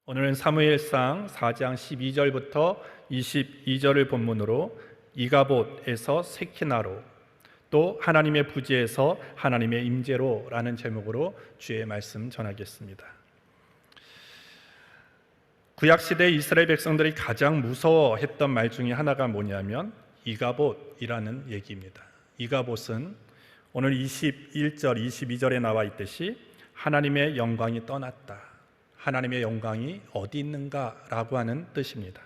오늘은 사무엘상 4장 12절부터 22절을 본문으로 이가봇에서 세키나로, 또 하나님의 부지에서 하나님의 임재로 라는 제목으로 주의 말씀 전하겠습니다. 구약시대 이스라엘 백성들이 가장 무서워했던 말 중에 하나가 뭐냐면 이가봇이라는 얘기입니다. 이가봇은 오늘 21절, 22절에 나와 있듯이 하나님의 영광이 떠났다, 하나님의 영광이 어디 있는가라고 하는 뜻입니다.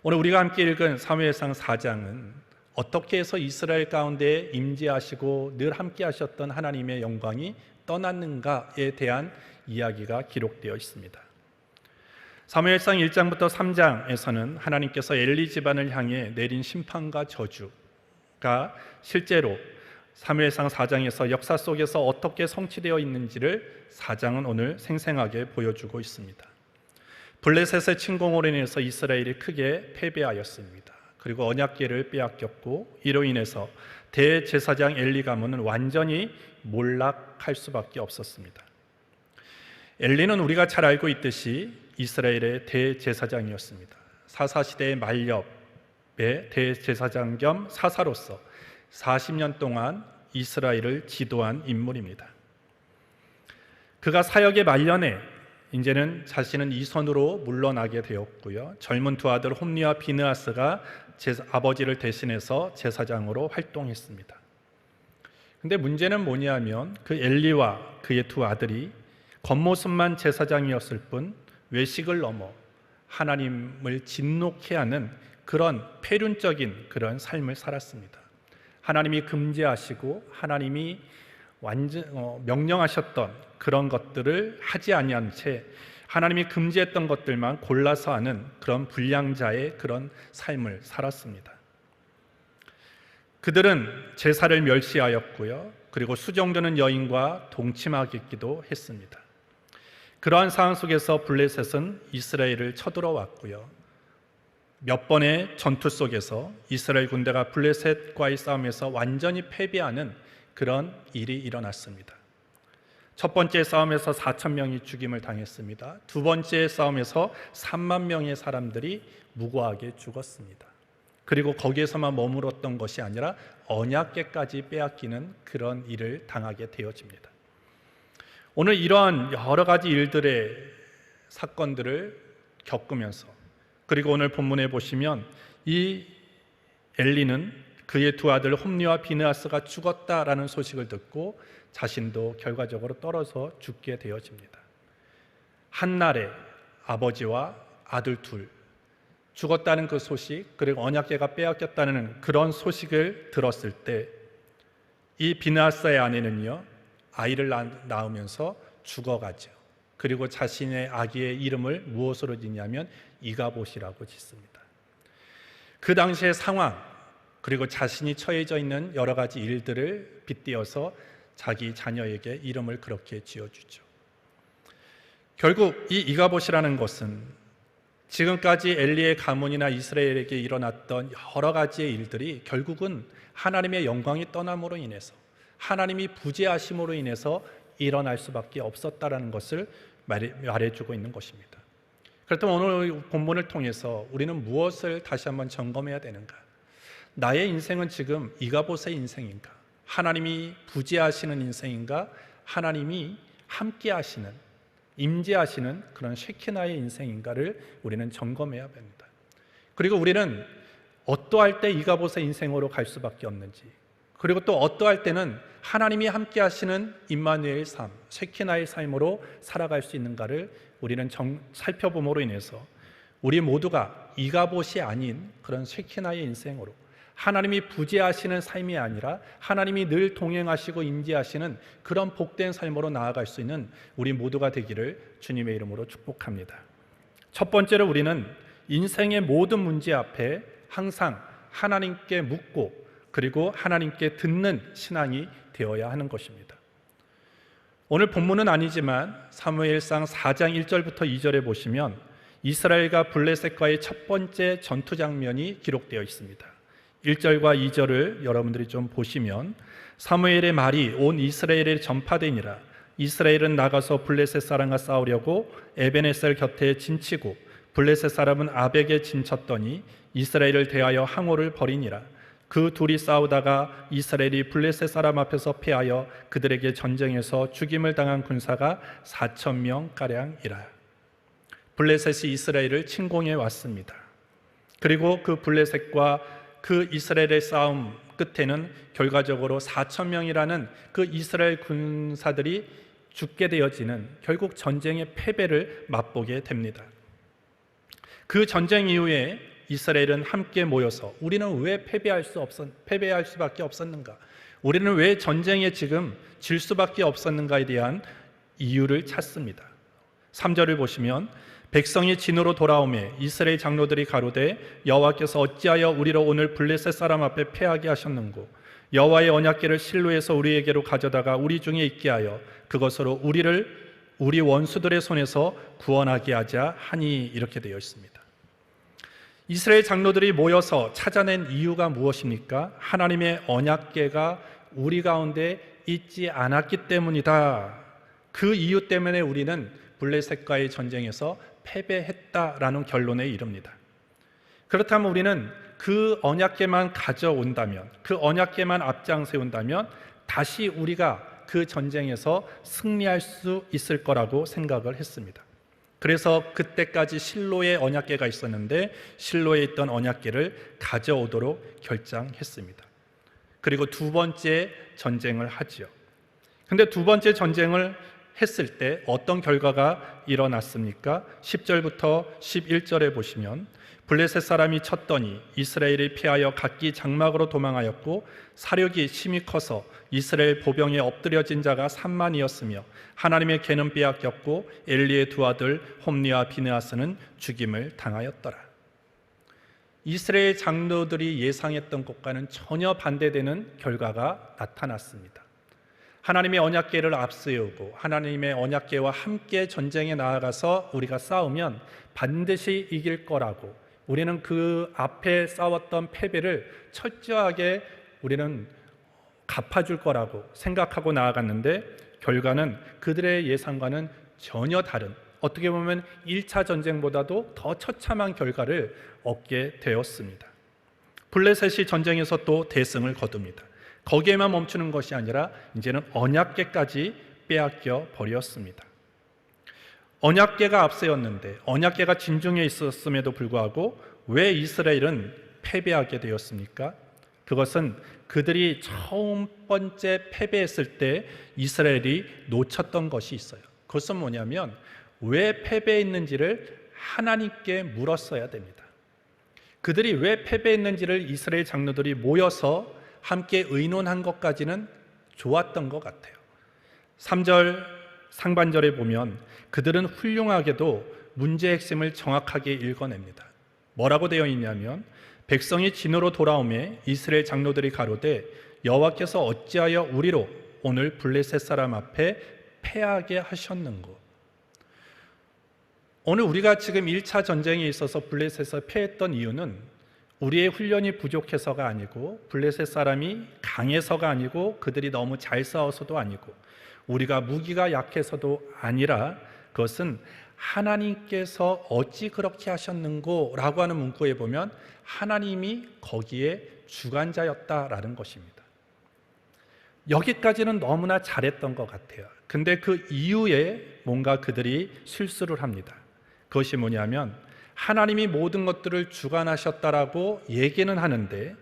오늘 우리가 함께 읽은 사무엘상 4장은 어떻게 해서 이스라엘 가운데 임재하시고 늘 함께 하셨던 하나님의 영광이 떠났는가에 대한 이야기가 기록되어 있습니다. 사무엘상 1장부터 3장에서는 하나님께서 엘리 집안을 향해 내린 심판과 저주가 실제로 사무엘상 4장에서 역사 속에서 어떻게 성취되어 있는지를 4장은 오늘 생생하게 보여주고 있습니다. 블레셋의 침공으로 인해서 이스라엘이 크게 패배하였습니다. 그리고 언약궤를 빼앗겼고 이로 인해서 대제사장 엘리 가문은 완전히 몰락할 수밖에 없었습니다. 엘리는 우리가 잘 알고 있듯이 이스라엘의 대제사장이었습니다. 사사시대의 말렵의 대제사장 겸 사사로서 40년 동안 이스라엘을 지도한 인물입니다. 그가 사역의 말년에 이제는 자신은 이선으로 물러나게 되었고요. 젊은 두 아들 홈리와 비느하스가 아버지를 대신해서 제사장으로 활동했습니다. 근데 문제는 뭐냐면 그 엘리와 그의 두 아들이 겉모습만 제사장이었을 뿐 외식을 넘어 하나님을 진노케 하는 그런 폐륜적인 그런 삶을 살았습니다. 하나님이 금지하시고 하나님이 명령하셨던 그런 것들을 하지 아니한 채 하나님이 금지했던 것들만 골라서 하는 그런 불량자의 그런 삶을 살았습니다. 그들은 제사를 멸시하였고요. 그리고 수종드는 여인과 동침하기도 했습니다. 그러한 상황 속에서 블레셋은 이스라엘을 쳐들어왔고요. 몇 번의 전투 속에서 이스라엘 군대가 블레셋과의 싸움에서 완전히 패배하는 그런 일이 일어났습니다. 첫 번째 싸움에서 4,000명이 죽임을 당했습니다. 두 번째 싸움에서 3만 명의 사람들이 무고하게 죽었습니다. 그리고 거기에서만 머물렀던 것이 아니라 언약궤까지 빼앗기는 그런 일을 당하게 되어집니다. 오늘 이러한 여러 가지 일들의 사건들을 겪으면서, 그리고 오늘 본문에 보시면 이 엘리는 그의 두 아들 홈리와 비느하스가 죽었다라는 소식을 듣고 자신도 결과적으로 떨어져 죽게 되어집니다. 한날에 아버지와 아들 둘 죽었다는 그 소식, 그리고 언약궤가 빼앗겼다는 그런 소식을 들었을 때 이 비느하스의 아내는요, 아이를 낳으면서 죽어가죠. 그리고 자신의 아기의 이름을 무엇으로 짓냐면 이가봇이라고 짓습니다. 그 당시의 상황, 그리고 자신이 처해져 있는 여러 가지 일들을 빗대어서 자기 자녀에게 이름을 그렇게 지어주죠. 결국 이 이가봇이라는 것은 지금까지 엘리의 가문이나 이스라엘에게 일어났던 여러 가지의 일들이 결국은 하나님의 영광이 떠남으로 인해서, 하나님이 부재하심으로 인해서 일어날 수밖에 없었다라는 것을 말해주고 있는 것입니다. 그렇다면 오늘 본문을 통해서 우리는 무엇을 다시 한번 점검해야 되는가? 나의 인생은 지금 이가봇의 인생인가? 하나님이 부재하시는 인생인가? 하나님이 함께 하시는, 임재하시는 그런 쉐키나의 인생인가를 우리는 점검해야 합니다. 그리고 우리는 어떠할 때 이가봇의 인생으로 갈 수밖에 없는지, 그리고 또 어떠할 때는 하나님이 함께 하시는 임마누엘 삶, 쉐키나의 삶으로 살아갈 수 있는가를 우리는 살펴봄으로 인해서 우리 모두가 이가봇이 아닌 그런 쉐키나의 인생으로, 하나님이 부재하시는 삶이 아니라 하나님이 늘 동행하시고 임재하시는 그런 복된 삶으로 나아갈 수 있는 우리 모두가 되기를 주님의 이름으로 축복합니다. 첫 번째로 우리는 인생의 모든 문제 앞에 항상 하나님께 묻고, 그리고 하나님께 듣는 신앙이 되어야 하는 것입니다. 오늘 본문은 아니지만 사무엘상 4장 1절부터 2절에 보시면 이스라엘과 블레셋과의 첫 번째 전투 장면이 기록되어 있습니다. 1절과 2절을 여러분들이 좀 보시면 사무엘의 말이 온 이스라엘에 전파되니라 이스라엘은 나가서 블레셋 사람과 싸우려고 에베네셀 곁에 진치고 블레셋 사람은 아벡에 진쳤더니 이스라엘을 대하여 항오를 벌이니라. 그 둘이 싸우다가 이스라엘이 블레셋 사람 앞에서 패하여 그들에게 전쟁에서 죽임을 당한 군사가 4,000명 가량이라. 블레셋이 이스라엘을 침공해 왔습니다. 그리고 그 블레셋과 그 이스라엘의 싸움 끝에는 결과적으로 4,000명이라는 그 이스라엘 군사들이 죽게 되어지는, 결국 전쟁의 패배를 맛보게 됩니다. 그 전쟁 이후에 이스라엘은 함께 모여서 우리는 왜 패배할 수밖에 없었는가? 우리는 왜 전쟁에 지금 질 수밖에 없었는가에 대한 이유를 찾습니다. 3절을 보시면 백성이 진으로 돌아오매 이스라엘 장로들이 가로되 여호와께서 어찌하여 우리로 오늘 블레셋 사람 앞에 패하게 하셨는고 여호와의 언약궤를 실로에서 우리에게로 가져다가 우리 중에 있게 하여 그것으로 우리를 우리 원수들의 손에서 구원하게 하자 하니, 이렇게 되어 있습니다. 이스라엘 장로들이 모여서 찾아낸 이유가 무엇입니까? 하나님의 언약궤가 우리 가운데 있지 않았기 때문이다. 그 이유 때문에 우리는 블레셋과의 전쟁에서 패배했다라는 결론에 이릅니다. 그렇다면 우리는 그 언약궤만 가져온다면, 그 언약궤만 앞장세운다면 다시 우리가 그 전쟁에서 승리할 수 있을 거라고 생각을 했습니다. 그래서 그때까지 실로의 언약궤가 있었는데 실로에 있던 언약궤를 가져오도록 결정했습니다. 그리고 두 번째 전쟁을 하지요. 근데 두 번째 전쟁을 했을 때 어떤 결과가 일어났습니까? 10절부터 11절에 보시면 블레셋 사람이 쳤더니 이스라엘이 피하여 각기 장막으로 도망하였고 사륙이 심히 커서 이스라엘 보병에 엎드려진 자가 3만이었으며 하나님의 궤는 빼앗겼고 엘리의 두 아들 홈리와 비느하스는 죽임을 당하였더라. 이스라엘 장로들이 예상했던 것과는 전혀 반대되는 결과가 나타났습니다. 하나님의 언약궤를 앞세우고 하나님의 언약궤와 함께 전쟁에 나아가서 우리가 싸우면 반드시 이길 거라고, 우리는 그 앞에 싸웠던 패배를 철저하게 우리는 갚아줄 거라고 생각하고 나아갔는데 결과는 그들의 예상과는 전혀 다른, 어떻게 보면 1차 전쟁보다도 더 처참한 결과를 얻게 되었습니다. 블레셋이 전쟁에서 또 대승을 거둡니다. 거기에만 멈추는 것이 아니라 이제는 언약궤까지 빼앗겨 버렸습니다. 언약궤가 앞세웠는데 언약궤가 진중에 있었음에도 불구하고 왜 이스라엘은 패배하게 되었습니까? 그것은 그들이 처음 번째 패배했을 때 이스라엘이 놓쳤던 것이 있어요. 그것은 뭐냐면 왜 패배했는지를 하나님께 물었어야 됩니다. 그들이 왜 패배했는지를 이스라엘 장로들이 모여서 함께 의논한 것까지는 좋았던 것 같아요. 3절 상반절에 보면 그들은 훌륭하게도 문제의 핵심을 정확하게 읽어냅니다. 뭐라고 되어 있냐면 백성이 진으로 돌아오매 이스라엘 장로들이 가로되 여호와께서 어찌하여 우리로 오늘 블레셋 사람 앞에 패하게 하셨는고. 오늘 우리가 지금 1차 전쟁에 있어서 블레셋에서 패했던 이유는 우리의 훈련이 부족해서가 아니고 블레셋 사람이 강해서가 아니고 그들이 너무 잘 싸워서도 아니고 우리가 무기가 약해서도 아니라 그것은 하나님께서 어찌 그렇게 하셨는고 라고 하는 문구에 보면 하나님이 거기에 주관자였다라는 것입니다. 여기까지는 너무나 잘했던 것 같아요. 근데 그 이후에 뭔가 그들이 실수를 합니다. 그것이 뭐냐면 하나님이 모든 것들을 주관하셨다라고 얘기는 하는데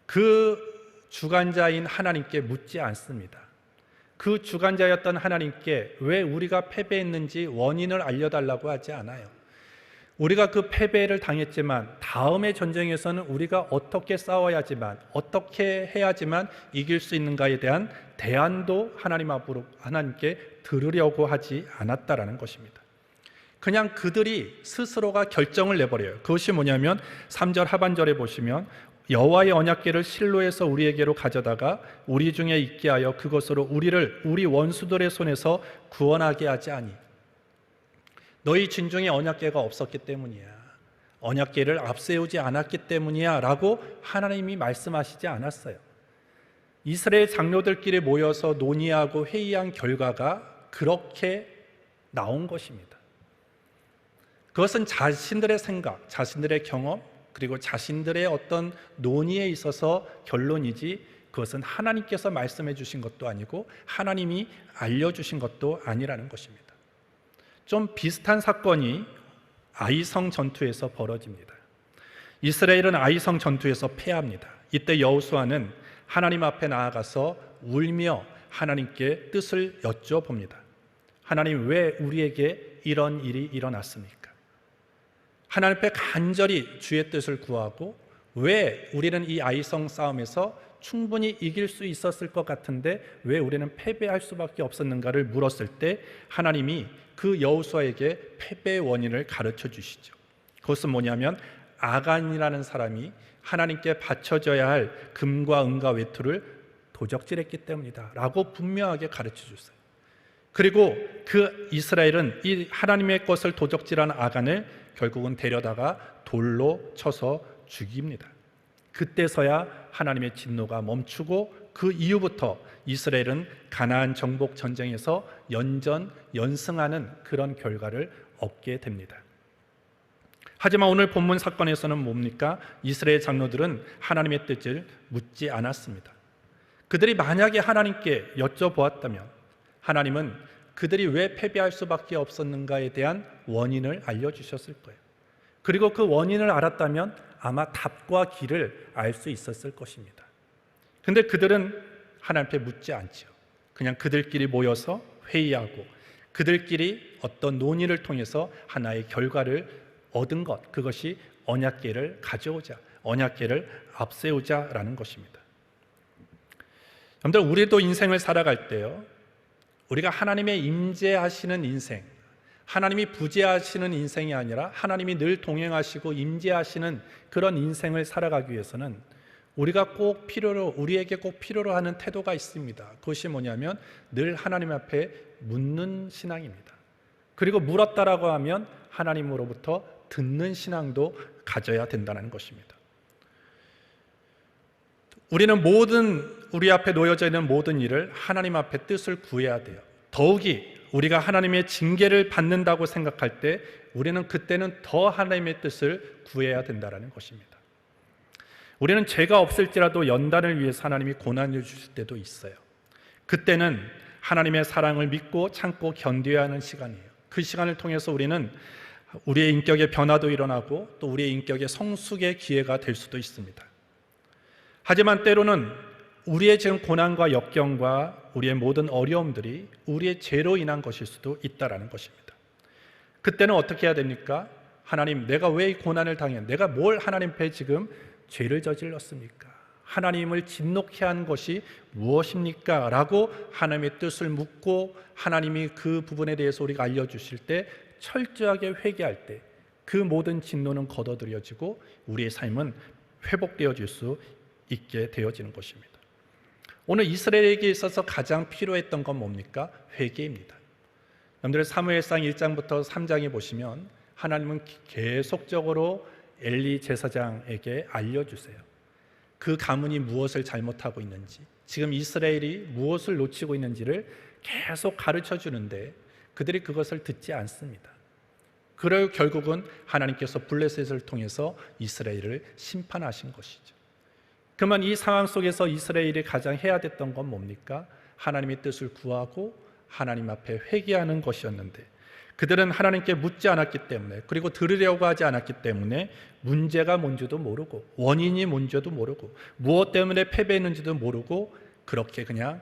그 주관자인 하나님께 묻지 않습니다. 그 주관자였던 하나님께 왜 우리가 패배했는지 원인을 알려달라고 하지 않아요. 우리가 그 패배를 당했지만 다음의 전쟁에서는 우리가 어떻게 싸워야지만 어떻게 해야지만 이길 수 있는가에 대한 대안도 하나님 앞으로 하나님께 들으려고 하지 않았다라는 것입니다. 그냥 그들이 스스로가 결정을 내버려요. 그것이 뭐냐면 3절 하반절에 보시면 여호와의 언약궤를 실로에서 우리에게로 가져다가 우리 중에 있게 하여 그것으로 우리를 우리 원수들의 손에서 구원하게 하지 아니. 너희 진중에 언약궤가 없었기 때문이야. 언약궤를 앞세우지 않았기 때문이야 라고 하나님이 말씀하시지 않았어요. 이스라엘 장로들끼리 모여서 논의하고 회의한 결과가 그렇게 나온 것입니다. 그것은 자신들의 생각, 자신들의 경험, 그리고 자신들의 어떤 논의에 있어서 결론이지 그것은 하나님께서 말씀해 주신 것도 아니고 하나님이 알려주신 것도 아니라는 것입니다. 좀 비슷한 사건이 아이성 전투에서 벌어집니다. 이스라엘은 아이성 전투에서 패합니다. 이때 여호수아는 하나님 앞에 나아가서 울며 하나님께 뜻을 여쭤봅니다. 하나님, 왜 우리에게 이런 일이 일어났습니까? 하나님 앞에 간절히 주의 뜻을 구하고, 왜 우리는 이 아이성 싸움에서 충분히 이길 수 있었을 것 같은데 왜 우리는 패배할 수밖에 없었는가를 물었을 때 하나님이 그 여호수아에게 패배의 원인을 가르쳐 주시죠. 그것은 뭐냐면 아간이라는 사람이 하나님께 바쳐져야 할 금과 은과 외투를 도적질했기 때문이다 라고 분명하게 가르쳐 줬어요. 그리고 그 이스라엘은 이 하나님의 것을 도적질한 아간을 결국은 데려다가 돌로 쳐서 죽입니다. 그때서야 하나님의 진노가 멈추고 그 이후부터 이스라엘은 가나안 정복 전쟁에서 연승하는 그런 결과를 얻게 됩니다. 하지만 오늘 본문 사건에서는 뭡니까? 이스라엘 장로들은 하나님의 뜻을 묻지 않았습니다. 그들이 만약에 하나님께 여쭤보았다면 하나님은 그들이 왜 패배할 수밖에 없었는가에 대한 원인을 알려주셨을 거예요. 그리고 그 원인을 알았다면 아마 답과 길을 알 수 있었을 것입니다. 근데 그들은 하나님께 묻지 않죠. 그냥 그들끼리 모여서 회의하고 그들끼리 어떤 논의를 통해서 하나의 결과를 얻은 것, 그것이 언약궤를 가져오자, 언약궤를 앞세우자라는 것입니다. 여러분들, 우리도 인생을 살아갈 때요, 우리가 하나님의 임재하시는 인생, 하나님이 부재하시는 인생이 아니라 하나님이 늘 동행하시고 임재하시는 그런 인생을 살아가기 위해서는 우리에게 꼭 필요로 하는 태도가 있습니다. 그것이 뭐냐면 늘 하나님 앞에 묻는 신앙입니다. 그리고 물었다라고 하면 하나님으로부터 듣는 신앙도 가져야 된다는 것입니다. 우리는 우리 앞에 놓여져 있는 모든 일을 하나님 앞에 뜻을 구해야 돼요. 더욱이 우리가 하나님의 징계를 받는다고 생각할 때 우리는 그때는 더 하나님의 뜻을 구해야 된다는 것입니다. 우리는 죄가 없을지라도 연단을 위해서 하나님이 고난을 주실 때도 있어요. 그때는 하나님의 사랑을 믿고 참고 견뎌야 하는 시간이에요. 그 시간을 통해서 우리는 우리의 인격의 변화도 일어나고 또 우리의 인격의 성숙의 기회가 될 수도 있습니다. 하지만 때로는 우리의 지금 고난과 역경과 우리의 모든 어려움들이 우리의 죄로 인한 것일 수도 있다는 것입니다. 그때는 어떻게 해야 됩니까? 하나님, 내가 왜 이 고난을 당해? 내가 뭘 하나님 앞에 지금 죄를 저질렀습니까? 하나님을 진노케 한 것이 무엇입니까? 라고 하나님의 뜻을 묻고 하나님이 그 부분에 대해서 우리가 알려주실 때 철저하게 회개할 때 그 모든 진노는 걷어들여지고 우리의 삶은 회복되어질 수 있게 되어지는 것입니다. 오늘 이스라엘에게 있어서 가장 필요했던 건 뭡니까? 회개입니다. 여러분들 사무엘상 1장부터 3장에 보시면 하나님은 계속적으로 엘리 제사장에게 알려주세요. 그 가문이 무엇을 잘못하고 있는지, 지금 이스라엘이 무엇을 놓치고 있는지를 계속 가르쳐 주는데 그들이 그것을 듣지 않습니다. 그리고 결국은 하나님께서 블레셋을 통해서 이스라엘을 심판하신 것이죠. 그러면 이 상황 속에서 이스라엘이 가장 해야 됐던 건 뭡니까? 하나님의 뜻을 구하고 하나님 앞에 회개하는 것이었는데 그들은 하나님께 묻지 않았기 때문에, 그리고 들으려고 하지 않았기 때문에 문제가 뭔지도 모르고 원인이 뭔지도 모르고 무엇 때문에 패배했는지도 모르고 그렇게 그냥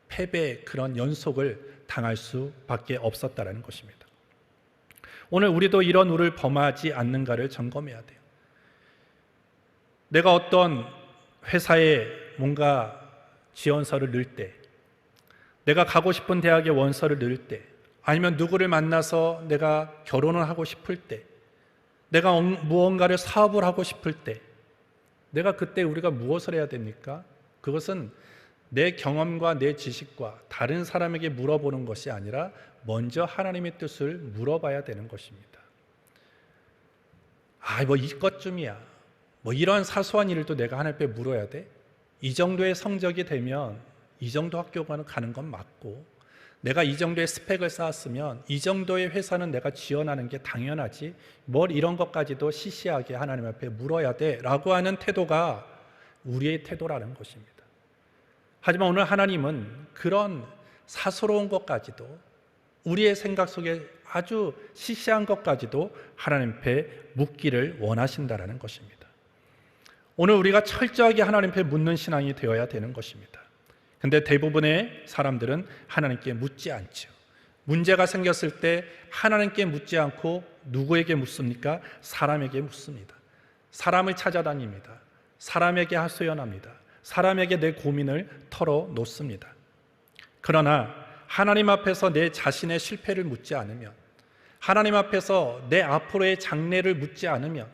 패배의 그런 연속을 당할 수밖에 없었다는 것입니다. 오늘 우리도 이런 우를 범하지 않는가를 점검해야 돼요. 내가 어떤 회사에 뭔가 지원서를 넣을 때, 내가 가고 싶은 대학에 원서를 넣을 때, 아니면 누구를 만나서 내가 결혼을 하고 싶을 때, 내가 무언가를 사업을 하고 싶을 때, 내가 그때 우리가 무엇을 해야 됩니까? 그것은 내 경험과 내 지식과 다른 사람에게 물어보는 것이 아니라 먼저 하나님의 뜻을 물어봐야 되는 것입니다. 뭐 이것쯤이야, 뭐 이런 사소한 일도 내가 하나님 앞에 물어야 돼? 이 정도의 성적이 되면 이 정도 학교 가는 건 맞고, 내가 이 정도의 스펙을 쌓았으면 이 정도의 회사는 내가 지원하는 게 당연하지, 뭘 이런 것까지도 시시하게 하나님 앞에 물어야 돼 라고 하는 태도가 우리의 태도라는 것입니다. 하지만 오늘 하나님은 그런 사소로운 것까지도, 우리의 생각 속에 아주 시시한 것까지도 하나님 앞에 묻기를 원하신다라는 것입니다. 오늘 우리가 철저하게 하나님 앞에 묻는 신앙이 되어야 되는 것입니다. 근데 대부분의 사람들은 하나님께 묻지 않죠. 문제가 생겼을 때 하나님께 묻지 않고 누구에게 묻습니까? 사람에게 묻습니다. 사람을 찾아다닙니다. 사람에게 하소연합니다. 사람에게 내 고민을 털어놓습니다. 그러나 하나님 앞에서 내 자신의 실패를 묻지 않으면, 하나님 앞에서 내 앞으로의 장래를 묻지 않으면,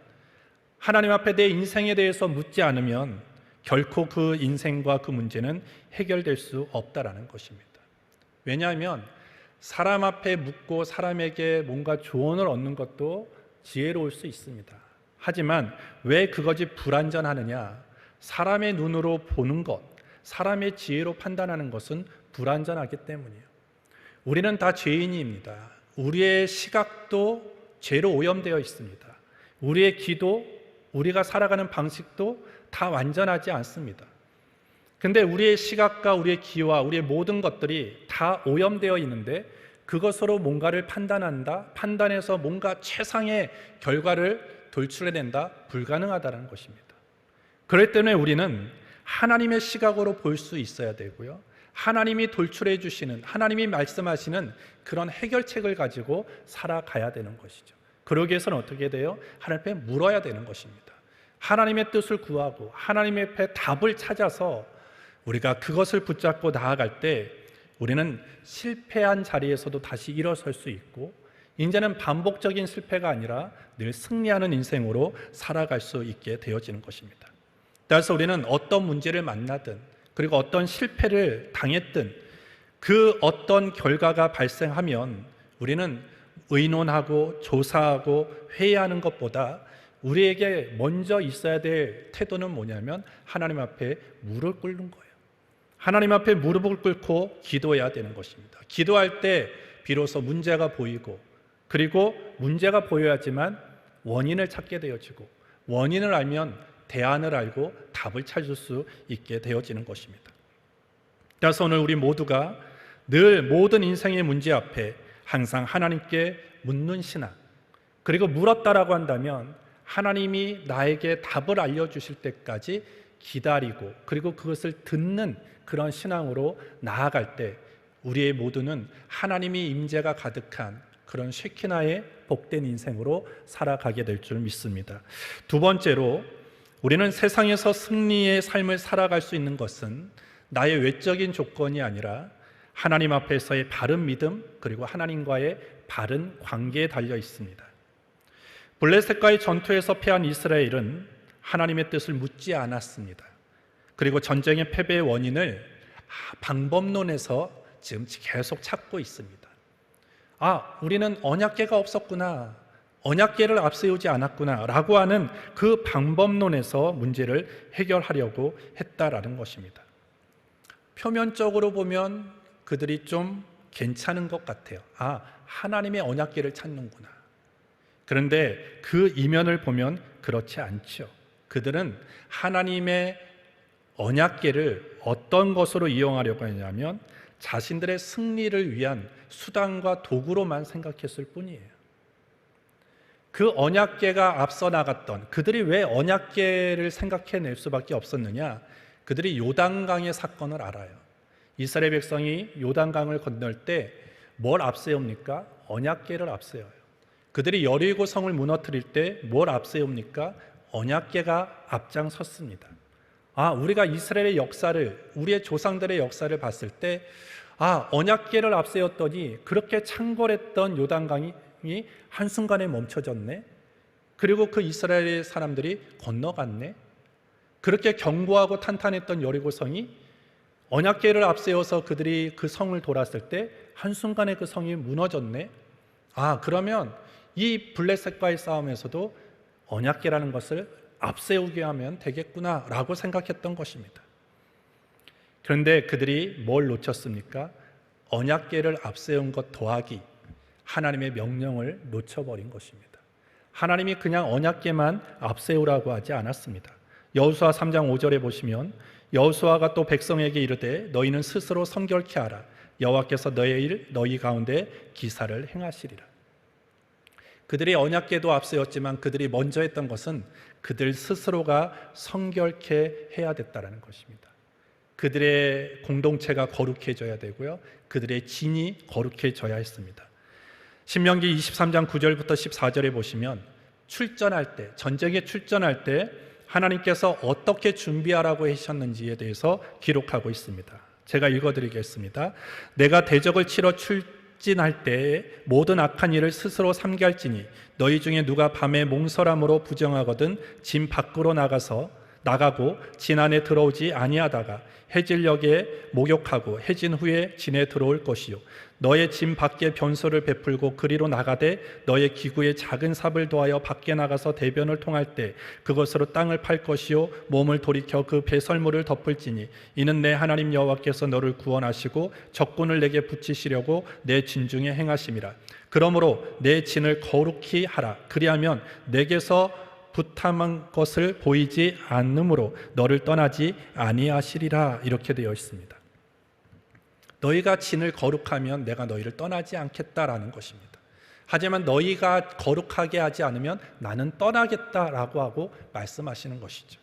하나님 앞에 내 인생에 대해서 묻지 않으면 결코 그 인생과 그 문제는 해결될 수 없다라는 것입니다. 왜냐하면 사람 앞에 묻고 사람에게 뭔가 조언을 얻는 것도 지혜로울 수 있습니다. 하지만 왜 그것이 불완전하느냐? 사람의 눈으로 보는 것, 사람의 지혜로 판단하는 것은 불완전하기 때문이에요. 우리는 다 죄인입니다. 우리의 시각도 죄로 오염되어 있습니다. 우리의 기도, 우리가 살아가는 방식도 다 완전하지 않습니다. 근데 우리의 시각과 우리의 기와 우리의 모든 것들이 다 오염되어 있는데 그것으로 뭔가를 판단한다, 판단해서 뭔가 최상의 결과를 돌출해낸다, 불가능하다는 것입니다. 그렇기 때문에 우리는 하나님의 시각으로 볼 수 있어야 되고요, 하나님이 돌출해 주시는, 하나님이 말씀하시는 그런 해결책을 가지고 살아가야 되는 것이죠. 그러기 위해서는 어떻게 돼요? 하나님 앞에 물어야 되는 것입니다. 하나님의 뜻을 구하고 하나님 앞에 답을 찾아서 우리가 그것을 붙잡고 나아갈 때 우리는 실패한 자리에서도 다시 일어설 수 있고, 이제는 반복적인 실패가 아니라 늘 승리하는 인생으로 살아갈 수 있게 되어지는 것입니다. 따라서 우리는 어떤 문제를 만나든, 그리고 어떤 실패를 당했든 그 어떤 결과가 발생하면 우리는 의논하고 조사하고 회의하는 것보다 우리에게 먼저 있어야 될 태도는 뭐냐면 하나님 앞에 무릎을 꿇는 거예요. 하나님 앞에 무릎을 꿇고 기도해야 되는 것입니다. 기도할 때 비로소 문제가 보이고, 그리고 문제가 보여야지만 원인을 찾게 되어지고, 원인을 알면 대안을 알고 답을 찾을 수 있게 되어지는 것입니다. 그래서 오늘 우리 모두가 늘 모든 인생의 문제 앞에 항상 하나님께 묻는 신앙, 그리고 물었다라고 한다면 하나님이 나에게 답을 알려주실 때까지 기다리고, 그리고 그것을 듣는 그런 신앙으로 나아갈 때 우리의 모두는 하나님이 임재가 가득한 그런 쉐키나의 복된 인생으로 살아가게 될 줄 믿습니다. 두 번째로, 우리는 세상에서 승리의 삶을 살아갈 수 있는 것은 나의 외적인 조건이 아니라 하나님 앞에서의 바른 믿음, 그리고 하나님과의 바른 관계에 달려 있습니다. 블레셋과의 전투에서 패한 이스라엘은 하나님의 뜻을 묻지 않았습니다. 그리고 전쟁의 패배의 원인을 방법론에서 지금 계속 찾고 있습니다. 우리는 언약궤가 없었구나, 언약궤를 앞세우지 않았구나 라고 하는 그 방법론에서 문제를 해결하려고 했다라는 것입니다. 표면적으로 보면 그들이 좀 괜찮은 것 같아요. 하나님의 언약궤를 찾는구나. 그런데 그 이면을 보면 그렇지 않죠. 그들은 하나님의 언약궤를 어떤 것으로 이용하려고 했냐면 자신들의 승리를 위한 수단과 도구로만 생각했을 뿐이에요. 그 언약궤가 앞서 나갔던, 그들이 왜 언약궤를 생각해낼 수밖에 없었느냐? 그들이 요단강의 사건을 알아요. 이스라엘 백성이 요단강을 건널 때 뭘 앞세웁니까? 언약궤를 앞세워요. 그들이 여리고 성을 무너뜨릴 때 뭘 앞세웁니까? 언약궤가 앞장섰습니다. 우리가 이스라엘의 역사를, 우리의 조상들의 역사를 봤을 때 언약궤를 앞세웠더니 그렇게 창궐했던 요단강이 한순간에 멈춰졌네. 그리고 그 이스라엘의 사람들이 건너갔네. 그렇게 견고하고 탄탄했던 여리고성이 언약궤를 앞세워서 그들이 그 성을 돌았을 때 한순간에 그 성이 무너졌네. 그러면 이 블레셋과의 싸움에서도 언약궤라는 것을 앞세우게 하면 되겠구나 라고 생각했던 것입니다. 그런데 그들이 뭘 놓쳤습니까? 언약궤를 앞세운 것 더하기 하나님의 명령을 놓쳐버린 것입니다. 하나님이 그냥 언약궤만 앞세우라고 하지 않았습니다. 여호수아 3장 5절에 보시면 여호수아가 또 백성에게 이르되 너희는 스스로 성결케 하라. 여호와께서 너희 가운데 기사를 행하시리라. 그들이 언약궤도 앞세웠지만 그들이 먼저 했던 것은 그들 스스로가 성결케 해야 됐다는 것입니다. 그들의 공동체가 거룩해져야 되고요, 그들의 진이 거룩해져야 했습니다. 신명기 23장 9절부터 14절에 보시면 출전할 때, 전쟁에 출전할 때 하나님께서 어떻게 준비하라고 하셨는지에 대해서 기록하고 있습니다. 제가 읽어드리겠습니다. 내가 대적을 치러 출진할 때에 모든 악한 일을 스스로 삼갈지니 너희 중에 누가 밤에 몽설함으로 부정하거든 진 밖으로 나가고 진 안에 들어오지 아니하다가 해질녘에 목욕하고 해진 후에 진에 들어올 것이요 너의 진 밖에 변소를 베풀고 그리로 나가되 너의 기구에 작은 삽을 더하여 밖에 나가서 대변을 통할 때 그것으로 땅을 팔 것이요 몸을 돌이켜 그 배설물을 덮을지니 이는 내 하나님 여호와께서 너를 구원하시고 적군을 내게 붙이시려고 내 진중에 행하심이라. 그러므로 내 진을 거룩히 하라. 그리하면 내게서 부탐한 것을 보이지 않으므로 너를 떠나지 아니하시리라. 이렇게 되어 있습니다. 너희가 진을 거룩하면 내가 너희를 떠나지 않겠다라는 것입니다. 하지만 너희가 거룩하게 하지 않으면 나는 떠나겠다라고 하고 말씀하시는 것이죠.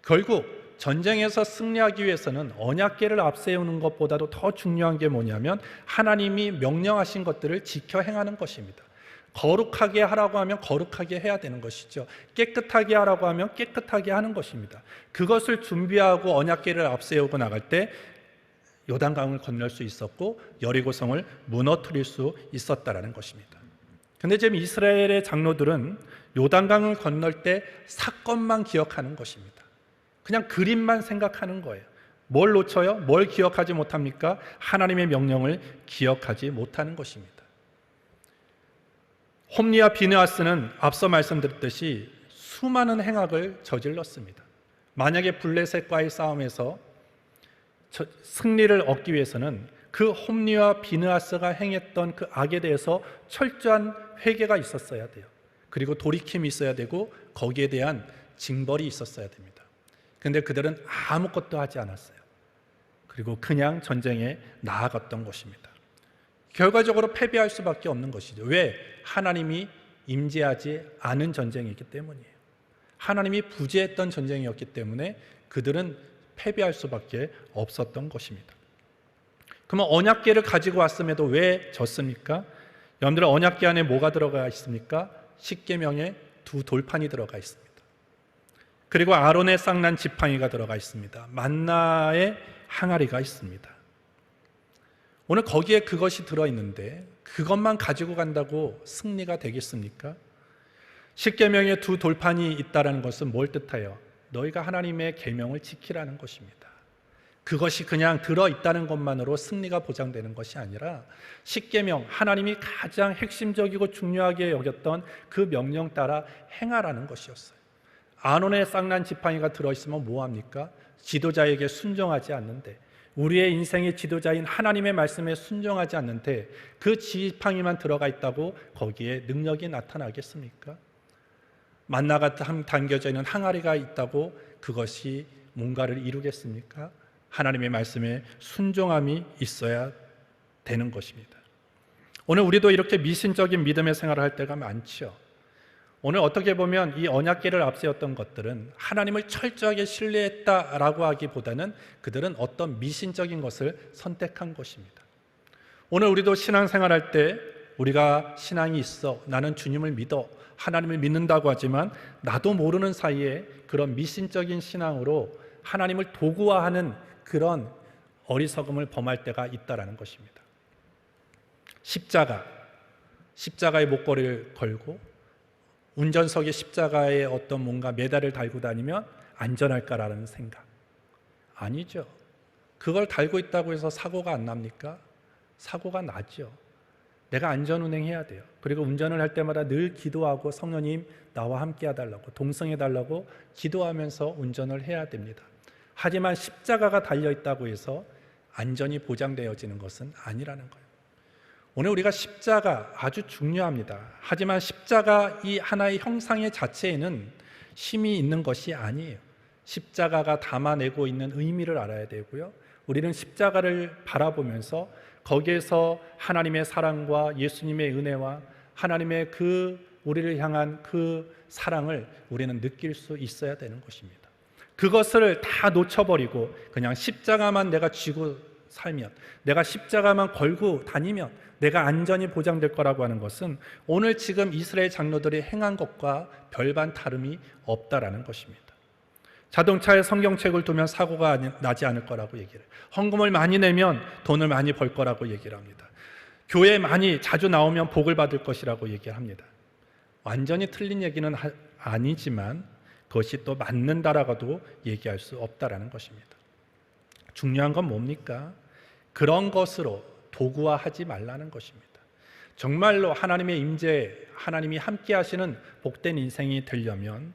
결국 전쟁에서 승리하기 위해서는 언약궤를 앞세우는 것보다도 더 중요한 게 뭐냐면 하나님이 명령하신 것들을 지켜 행하는 것입니다. 거룩하게 하라고 하면 거룩하게 해야 되는 것이죠. 깨끗하게 하라고 하면 깨끗하게 하는 것입니다. 그것을 준비하고 언약궤를 앞세우고 나갈 때 요단강을 건널 수 있었고 여리고성을 무너뜨릴 수 있었다라는 것입니다. 그런데 지금 이스라엘의 장로들은 요단강을 건널 때 사건만 기억하는 것입니다. 그냥 그림만 생각하는 거예요. 뭘 놓쳐요? 뭘 기억하지 못합니까? 하나님의 명령을 기억하지 못하는 것입니다. 홈리와 비느하스는 앞서 말씀드렸듯이 수많은 행악을 저질렀습니다. 만약에 블레셋과의 싸움에서 승리를 얻기 위해서는 그 홈리와 비느하스가 행했던 그 악에 대해서 철저한 회개가 있었어야 돼요. 그리고 돌이킴이 있어야 되고 거기에 대한 징벌이 있었어야 됩니다. 그런데 그들은 아무것도 하지 않았어요. 그리고 그냥 전쟁에 나아갔던 것입니다. 결과적으로 패배할 수밖에 없는 것이죠. 왜? 하나님이 임재하지 않은 전쟁이기 때문이에요. 하나님이 부재했던 전쟁이었기 때문에 그들은 패배할 수밖에 없었던 것입니다. 그러면 언약궤를 가지고 왔음에도 왜 졌습니까? 여러분들 언약궤 안에 뭐가 들어가 있습니까? 십계명에 2 돌판이 들어가 있습니다. 그리고 아론의 쌍난 지팡이가 들어가 있습니다. 만나의 항아리가 있습니다. 오늘 거기에 그것이 들어있는데 그것만 가지고 간다고 승리가 되겠습니까? 십계명에 2 돌판이 있다는 것은 뭘 뜻해요? 너희가 하나님의 계명을 지키라는 것입니다. 그것이 그냥 들어있다는 것만으로 승리가 보장되는 것이 아니라 십계명, 하나님이 가장 핵심적이고 중요하게 여겼던 그 명령 따라 행하라는 것이었어요. 아론의 쌍난 지팡이가 들어있으면 뭐합니까? 지도자에게 순종하지 않는데, 우리의 인생의 지도자인 하나님의 말씀에 순종하지 않는데 그 지팡이만 들어가 있다고 거기에 능력이 나타나겠습니까? 만나가 담겨져 있는 항아리가 있다고 그것이 뭔가를 이루겠습니까? 하나님의 말씀에 순종함이 있어야 되는 것입니다. 오늘 우리도 이렇게 미신적인 믿음의 생활을 할 때가 많죠. 오늘 어떻게 보면 이 언약궤를 앞세웠던 것들은 하나님을 철저하게 신뢰했다라고 하기보다는 그들은 어떤 미신적인 것을 선택한 것입니다. 오늘 우리도 신앙생활할 때 우리가 신앙이 있어, 나는 주님을 믿어, 하나님을 믿는다고 하지만 나도 모르는 사이에 그런 미신적인 신앙으로 하나님을 도구화하는 그런 어리석음을 범할 때가 있다라는 것입니다. 십자가의 목걸이를 걸고 운전석에 십자가에 어떤 뭔가 메달을 달고 다니면 안전할까라는 생각. 아니죠. 그걸 달고 있다고 해서 사고가 안 납니까? 사고가 나죠. 내가 안전운행해야 돼요. 그리고 운전을 할 때마다 늘 기도하고 성령님 나와 함께 해달라고, 동성해달라고 기도하면서 운전을 해야 됩니다. 하지만 십자가가 달려있다고 해서 안전이 보장되어지는 것은 아니라는 거예요. 오늘 우리가 십자가 아주 중요합니다. 하지만 십자가 이 하나의 형상의 자체에는 힘이 있는 것이 아니에요. 십자가가 담아내고 있는 의미를 알아야 되고요. 우리는 십자가를 바라보면서 거기에서 하나님의 사랑과 예수님의 은혜와 하나님의 그 우리를 향한 그 사랑을 우리는 느낄 수 있어야 되는 것입니다. 그것을 다 놓쳐버리고 그냥 십자가만 내가 쥐고 살면, 내가 십자가만 걸고 다니면 내가 안전이 보장될 거라고 하는 것은 오늘 지금 이스라엘 장로들이 행한 것과 별반 다름이 없다라는 것입니다. 자동차에 성경책을 두면 사고가 나지 않을 거라고 얘기를 해요. 헌금을 많이 내면 돈을 많이 벌 거라고 얘기를 합니다. 교회에 많이 자주 나오면 복을 받을 것이라고 얘기를 합니다. 완전히 틀린 얘기는 아니지만 그것이 또 맞는다라고도 얘기할 수 없다라는 것입니다. 중요한 건 뭡니까? 그런 것으로 도구화하지 말라는 것입니다. 정말로 하나님의 임재, 하나님이 함께 하시는 복된 인생이 되려면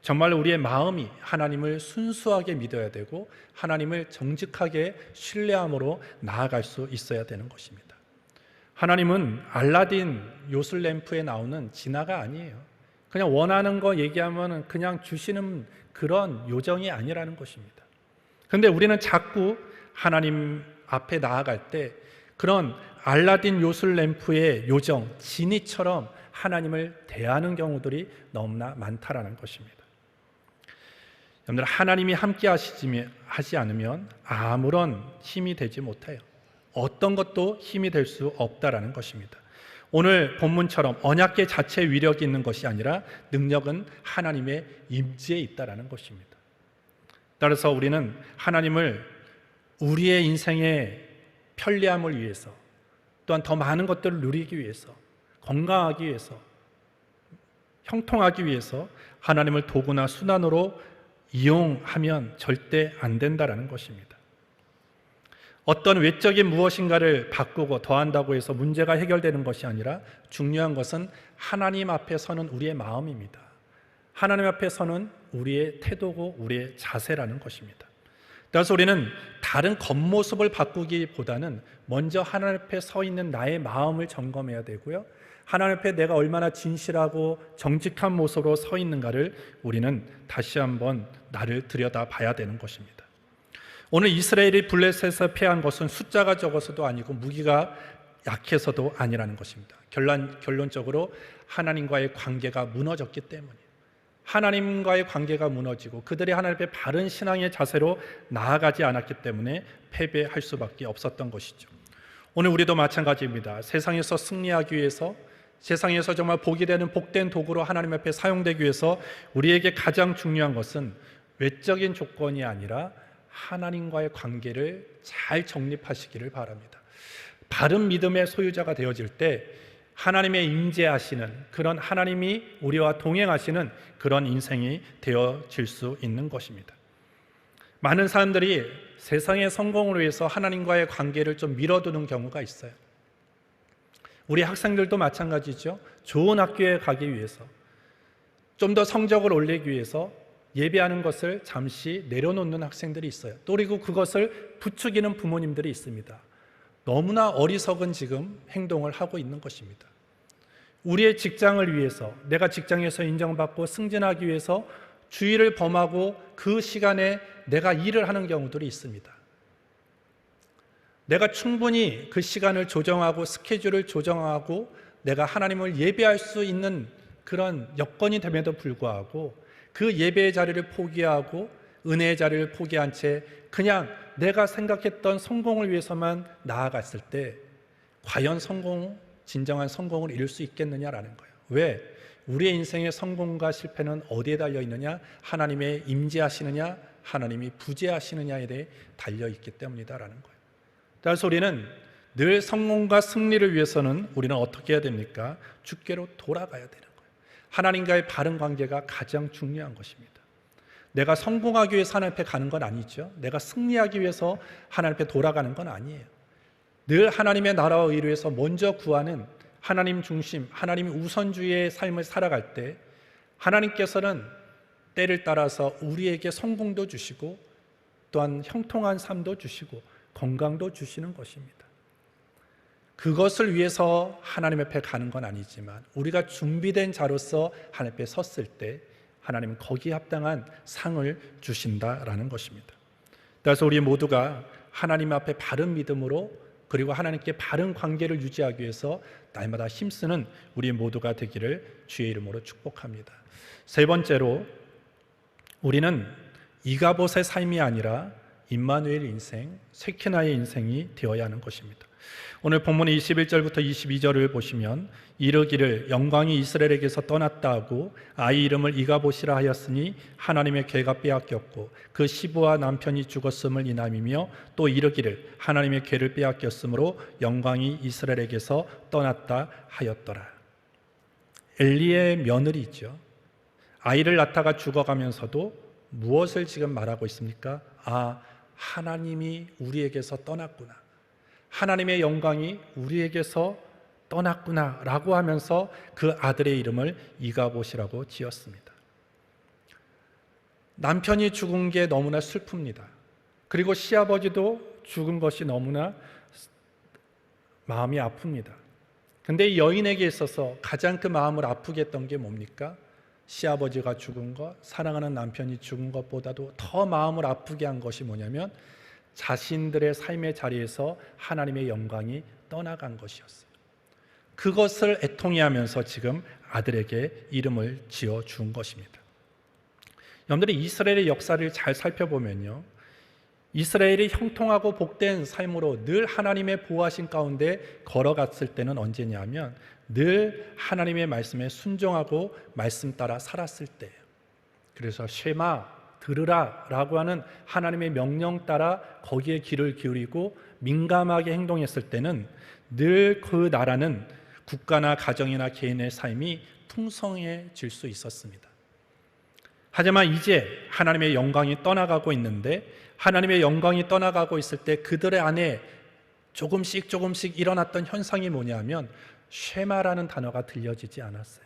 정말로 우리의 마음이 하나님을 순수하게 믿어야 되고 하나님을 정직하게 신뢰함으로 나아갈 수 있어야 되는 것입니다. 하나님은 알라딘 요술램프에 나오는 진화가 아니에요. 그냥 원하는 거 얘기하면 그냥 주시는 그런 요정이 아니라는 것입니다. 그런데 우리는 자꾸 하나님 앞에 나아갈 때 그런 알라딘 요술램프의 요정, 지니처럼 하나님을 대하는 경우들이 너무나 많다라는 것입니다. 여러분들, 하나님이 함께 하지 않으면 아무런 힘이 되지 못해요. 어떤 것도 힘이 될 수 없다라는 것입니다. 오늘 본문처럼 언약궤 자체의 위력이 있는 것이 아니라 능력은 하나님의 임재에 있다라는 것입니다. 따라서 우리는 하나님을 우리의 인생의 편리함을 위해서, 또한 더 많은 것들을 누리기 위해서, 건강하기 위해서, 형통하기 위해서 하나님을 도구나 수단으로 이용하면 절대 안 된다라는 것입니다. 어떤 외적인 무엇인가를 바꾸고 더한다고 해서 문제가 해결되는 것이 아니라 중요한 것은 하나님 앞에 서는 우리의 마음입니다. 하나님 앞에 서는 우리의 태도고 우리의 자세라는 것입니다. 따라서 우리는 다른 겉모습을 바꾸기보다는 먼저 하나님 앞에 서 있는 나의 마음을 점검해야 되고요. 하나님 앞에 내가 얼마나 진실하고 정직한 모습으로 서 있는가를 우리는 다시 한번 나를 들여다봐야 되는 것입니다. 오늘 이스라엘이 블레셋에서 패한 것은 숫자가 적어서도 아니고 무기가 약해서도 아니라는 것입니다. 결론적으로 하나님과의 관계가 무너졌기 때문이에요. 하나님과의 관계가 무너지고 그들이 하나님 앞에 바른 신앙의 자세로 나아가지 않았기 때문에 패배할 수밖에 없었던 것이죠. 오늘 우리도 마찬가지입니다. 세상에서 승리하기 위해서, 세상에서 정말 복이 되는 복된 도구로 하나님 앞에 사용되기 위해서 우리에게 가장 중요한 것은 외적인 조건이 아니라 하나님과의 관계를 잘 정립하시기를 바랍니다. 바른 믿음의 소유자가 되어질 때 하나님의 임재하시는 그런, 하나님이 우리와 동행하시는 그런 인생이 되어질 수 있는 것입니다. 많은 사람들이 세상의 성공을 위해서 하나님과의 관계를 좀 미뤄두는 경우가 있어요. 우리 학생들도 마찬가지죠. 좋은 학교에 가기 위해서, 좀 더 성적을 올리기 위해서 예배하는 것을 잠시 내려놓는 학생들이 있어요. 또 그리고 그것을 부추기는 부모님들이 있습니다. 너무나 어리석은 지금 행동을 하고 있는 것입니다. 우리의 직장을 위해서, 내가 직장에서 인정받고 승진하기 위해서 주의를 범하고 그 시간에 내가 일을 하는 경우들이 있습니다. 내가 충분히 그 시간을 조정하고 스케줄을 조정하고 내가 하나님을 예배할 수 있는 그런 여건이 됨에도 불구하고 그 예배의 자리를 포기하고 은혜의 자리를 포기한 채 그냥 내가 생각했던 성공을 위해서만 나아갔을 때 과연 진정한 성공을 이룰 수 있겠느냐라는 거예요. 왜? 우리의 인생의 성공과 실패는 어디에 달려 있느냐? 하나님의 임재하시느냐, 하나님이 부재하시느냐에 대해 달려있기 때문이다라는 거예요. 따라서 우리는 늘 성공과 승리를 위해서는 우리는 어떻게 해야 됩니까? 주께로 돌아가야 되는 거예요. 하나님과의 바른 관계가 가장 중요한 것입니다. 내가 성공하기 위해서 하나님 앞에 가는 건 아니죠. 내가 승리하기 위해서 하나님 앞에 돌아가는 건 아니에요. 늘 하나님의 나라와 의를 위해서 먼저 구하는 하나님 중심, 하나님 우선주의의 삶을 살아갈 때 하나님께서는 때를 따라서 우리에게 성공도 주시고 또한 형통한 삶도 주시고 건강도 주시는 것입니다. 그것을 위해서 하나님 앞에 가는 건 아니지만 우리가 준비된 자로서 하나님 앞에 섰을 때 하나님은 거기에 합당한 상을 주신다라는 것입니다. 따라서 우리 모두가 하나님 앞에 바른 믿음으로 그리고 하나님께 바른 관계를 유지하기 위해서 날마다 힘쓰는 우리 모두가 되기를 주의 이름으로 축복합니다. 세 번째로 우리는 이가봇의 삶이 아니라 임마누엘 인생, 쉐키나의 인생이 되어야 하는 것입니다. 오늘 본문의 21절부터 22절을 보시면 이르기를 영광이 이스라엘에게서 떠났다 하고 아이 이름을 이가봇이라 하였으니 하나님의 궤가 빼앗겼고 그 시부와 남편이 죽었음을 인함이며 또 이르기를 하나님의 궤를 빼앗겼으므로 영광이 이스라엘에게서 떠났다 하였더라. 엘리의 며느리죠. 아이를 낳다가 죽어가면서도 무엇을 지금 말하고 있습니까? 하나님이 우리에게서 떠났구나. 하나님의 영광이 우리에게서 떠났구나 라고 하면서 그 아들의 이름을 이가봇이라고 지었습니다. 남편이 죽은 게 너무나 슬픕니다. 그리고 시아버지도 죽은 것이 너무나 마음이 아픕니다. 근데 이 여인에게 있어서 가장 그 마음을 아프게 했던 게 뭡니까? 시아버지가 죽은 것, 사랑하는 남편이 죽은 것보다도 더 마음을 아프게 한 것이 뭐냐면 자신들의 삶의 자리에서 하나님의 영광이 떠나간 것이었어요. 그것을 애통해하면서 지금 아들에게 이름을 지어준 것입니다. 여러분들이 이스라엘의 역사를 잘 살펴보면요, 이스라엘이 형통하고 복된 삶으로 늘 하나님의 보호하신 가운데 걸어갔을 때는 언제냐면 늘 하나님의 말씀에 순종하고 말씀 따라 살았을 때예요. 그래서 쉐마, 들으라 라고 하는 하나님의 명령 따라 거기에 귀를 기울이고 민감하게 행동했을 때는 늘 그 나라는 국가나 가정이나 개인의 삶이 풍성해질 수 있었습니다. 하지만 이제 하나님의 영광이 떠나가고 있는데 하나님의 영광이 떠나가고 있을 때 그들의 안에 조금씩 일어났던 현상이 뭐냐면 쉐마라는 단어가 들려지지 않았어요.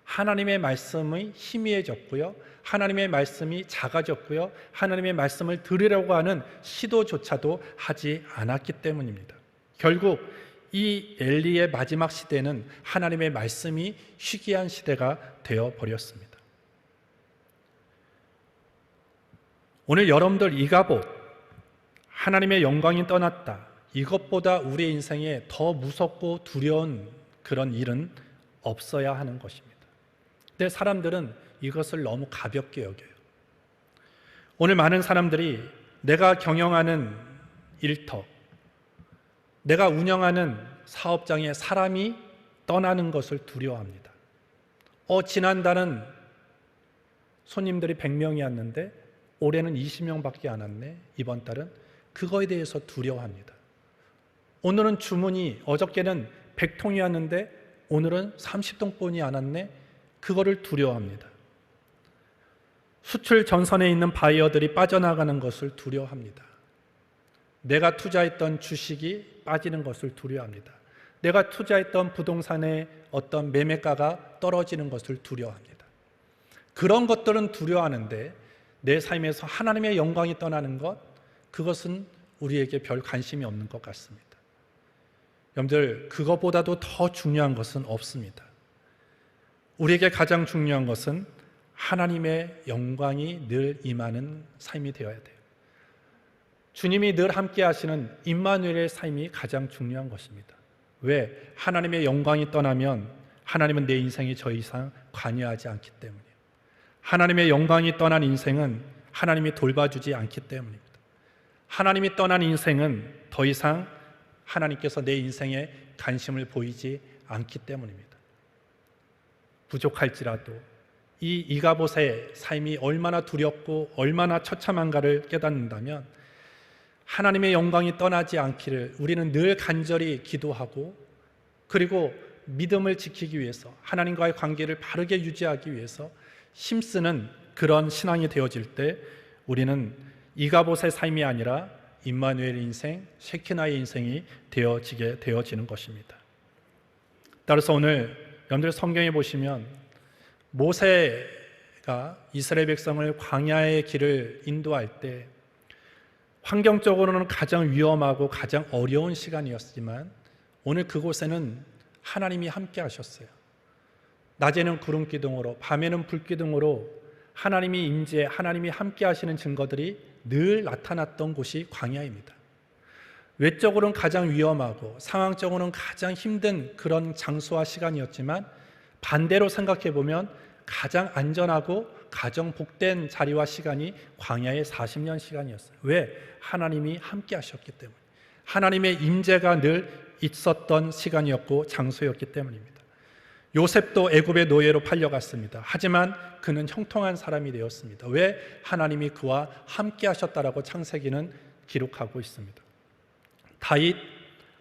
하나님의 말씀이 희미해졌고요, 하나님의 말씀이 작아졌고요, 하나님의 말씀을 들으려고 하는 시도조차도 하지 않았기 때문입니다. 결국 이 엘리의 마지막 시대는 하나님의 말씀이 희귀한 시대가 되어버렸습니다. 오늘 여러분들 이가봇, 하나님의 영광이 떠났다, 이것보다 우리의 인생에 더 무섭고 두려운 그런 일은 없어야 하는 것입니다. 근데 사람들은 이것을 너무 가볍게 여겨요. 오늘 많은 사람들이 내가 경영하는 일터, 내가 운영하는 사업장에 사람이 떠나는 것을 두려워합니다. 지난달은 손님들이 100명이 왔는데 올해는 20명밖에 안 왔네. 이번 달은 그거에 대해서 두려워합니다. 오늘은 주문이 어저께는 100통이 왔는데 오늘은 30통뿐이 안 왔네. 그거를 두려워합니다. 수출 전선에 있는 바이어들이 빠져나가는 것을 두려워합니다. 내가 투자했던 주식이 빠지는 것을 두려워합니다. 내가 투자했던 부동산의 어떤 매매가가 떨어지는 것을 두려워합니다. 그런 것들은 두려워하는데 내 삶에서 하나님의 영광이 떠나는 것, 그것은 우리에게 별 관심이 없는 것 같습니다. 여러분들, 그것보다도 더 중요한 것은 없습니다. 우리에게 가장 중요한 것은 하나님의 영광이 늘 임하는 삶이 되어야 돼요. 주님이 늘 함께 하시는 임마누엘의 삶이 가장 중요한 것입니다. 왜? 하나님의 영광이 떠나면 하나님은 내 인생에 더 이상 관여하지 않기 때문이에요. 하나님의 영광이 떠난 인생은 하나님이 돌봐주지 않기 때문입니다. 하나님이 떠난 인생은 더 이상 하나님께서 내 인생에 관심을 보이지 않기 때문입니다. 부족할지라도 이 이가봇의 삶이 얼마나 두렵고 얼마나 처참한가를 깨닫는다면 하나님의 영광이 떠나지 않기를 우리는 늘 간절히 기도하고, 그리고 믿음을 지키기 위해서 하나님과의 관계를 바르게 유지하기 위해서 힘쓰는 그런 신앙이 되어질 때 우리는 이가봇의 삶이 아니라 임마누엘 인생, 쉐키나의 인생이 되어지는 것입니다. 따라서 오늘 여러분들 성경에 보시면 모세가 이스라엘 백성을 광야의 길을 인도할 때 환경적으로는 가장 위험하고 가장 어려운 시간이었지만 오늘 그곳에는 하나님이 함께 하셨어요. 낮에는 구름 기둥으로, 밤에는 불 기둥으로 하나님이 임재, 하나님이 함께 하시는 증거들이 늘 나타났던 곳이 광야입니다. 외적으로는 가장 위험하고 상황적으로는 가장 힘든 그런 장소와 시간이었지만 반대로 생각해 보면 가장 안전하고 가장 복된 자리와 시간이 광야의 40년 시간이었어요. 왜? 하나님이 함께 하셨기 때문에, 하나님의 임재가 늘 있었던 시간이었고 장소였기 때문입니다. 요셉도 애굽의 노예로 팔려갔습니다. 하지만 그는 형통한 사람이 되었습니다. 왜? 하나님이 그와 함께 하셨다라고 창세기는 기록하고 있습니다. 다윗,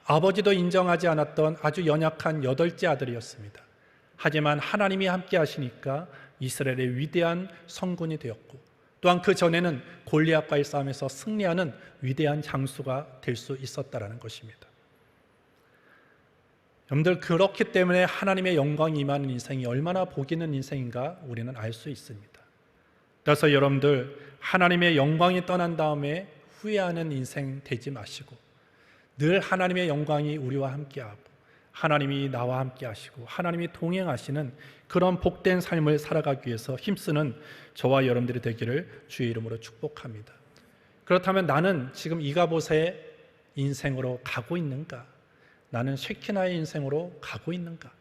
아버지도 인정하지 않았던 아주 연약한 8째 아들이었습니다. 하지만 하나님이 함께 하시니까 이스라엘의 위대한 성군이 되었고, 또한 그 전에는 골리앗과의 싸움에서 승리하는 위대한 장수가 될 수 있었다라는 것입니다. 여러분들, 그렇기 때문에 하나님의 영광이 임하는 인생이 얼마나 복 있는 인생인가 우리는 알 수 있습니다. 그래서 여러분들, 하나님의 영광이 떠난 다음에 후회하는 인생 되지 마시고 늘 하나님의 영광이 우리와 함께하고 하나님이 나와 함께 하시고 하나님이 동행하시는 그런 복된 삶을 살아가기 위해서 힘쓰는 저와 여러분들이 되기를 주의 이름으로 축복합니다. 그렇다면 나는 지금 이가봇의 인생으로 가고 있는가? 나는 쉐키나의 인생으로 가고 있는가?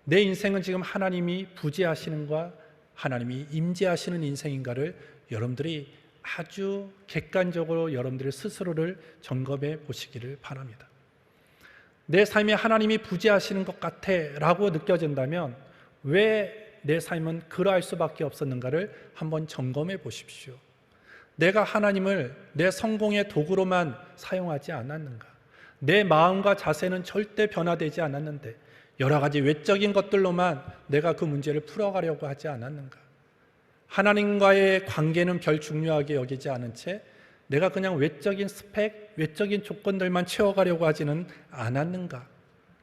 내 인생은 지금 하나님이 부재하시는가, 하나님이 임재하시는 인생인가를 여러분들이 아주 객관적으로 여러분들의 스스로를 점검해 보시기를 바랍니다. 내 삶에 하나님이 부재하시는 것 같아 라고 느껴진다면 왜 내 삶은 그러할 수밖에 없었는가를 한번 점검해 보십시오. 내가 하나님을 내 성공의 도구로만 사용하지 않았는가? 내 마음과 자세는 절대 변화되지 않았는데 여러 가지 외적인 것들로만 내가 그 문제를 풀어가려고 하지 않았는가? 하나님과의 관계는 별 중요하게 여기지 않은 채 내가 그냥 외적인 스펙, 외적인 조건들만 채워가려고 하지는 않았는가?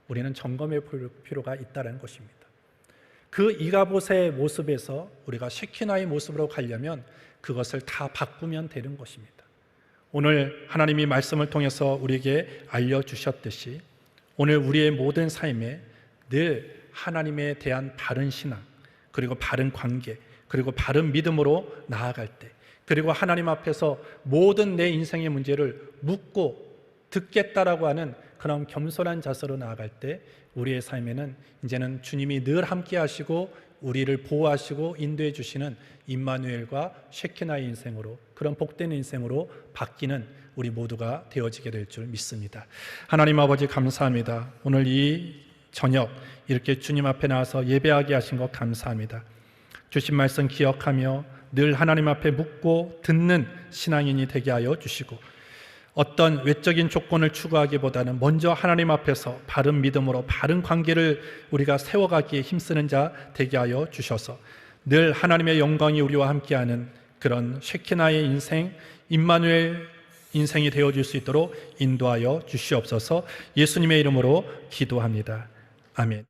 우리는 점검해 볼 필요가 있다는 것입니다. 그 이가봇의 모습에서 우리가 쉐키나의 모습으로 가려면 그것을 다 바꾸면 되는 것입니다. 오늘 하나님이 말씀을 통해서 우리에게 알려주셨듯이 오늘 우리의 모든 삶에 늘 하나님에 대한 바른 신앙, 그리고 바른 관계, 그리고 바른 믿음으로 나아갈 때, 그리고 하나님 앞에서 모든 내 인생의 문제를 묻고 듣겠다라고 하는 그런 겸손한 자세로 나아갈 때 우리의 삶에는 이제는 주님이 늘 함께 하시고 우리를 보호하시고 인도해 주시는 임마누엘과 쉐키나의 인생으로, 그런 복된 인생으로 바뀌는 우리 모두가 되어지게 될 줄 믿습니다. 하나님 아버지, 감사합니다. 오늘 이 저녁 이렇게 주님 앞에 나와서 예배하게 하신 것 감사합니다. 주신 말씀 기억하며 늘 하나님 앞에 묻고 듣는 신앙인이 되게 하여 주시고, 어떤 외적인 조건을 추구하기보다는 먼저 하나님 앞에서 바른 믿음으로 바른 관계를 우리가 세워가기에 힘쓰는 자 되게 하여 주셔서 늘 하나님의 영광이 우리와 함께하는 그런 쉐키나의 인생, 임마누엘 인생이 되어줄 수 있도록 인도하여 주시옵소서. 예수님의 이름으로 기도합니다. 아멘.